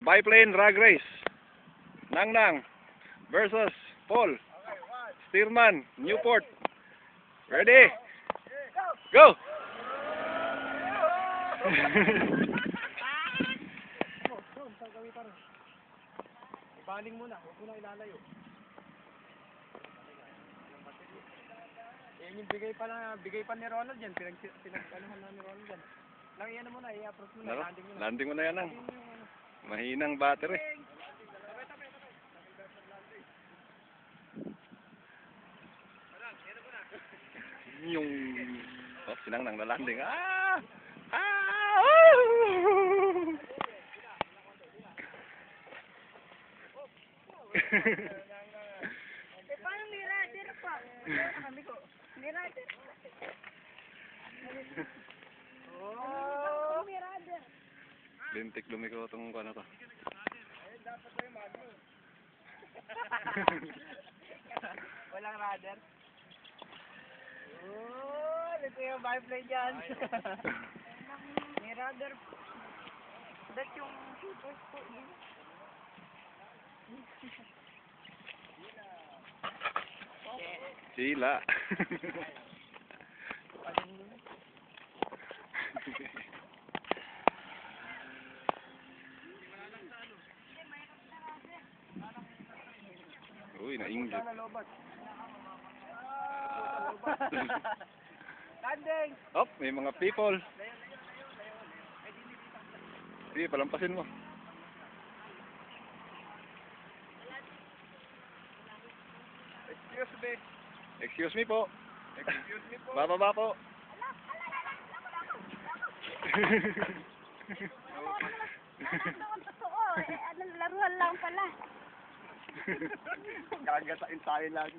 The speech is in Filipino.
Biplane drag race. Nang Nang versus Paul. Stearman, Newport. Ready? Go! Ibaling muna, huwag mo na ilalayo. Yan yung bigay pa ni Ronald yan. Pinag-anuhan na ni Ronald yan. Lang iyan mo na, i-approach mo na, landing mo na. Landing mo na yan, Nang. Mahinang battery. Yung sinang nang nalanding. Paano may radar pa? Kami ko. May radar. Oh, may radar. Lintik lumiko itong ano to. Walang radar. Oh, ito yung biplane dyan. May radar. That's yung super sport. Sila. Uy, nainggit. Landing! Op, may mga people. Sige, palampasin mo. Excuse me. Excuse me po. Excuse me po. Bababa po. Totoo. Laruan lang pala. Gagatain tayo lang.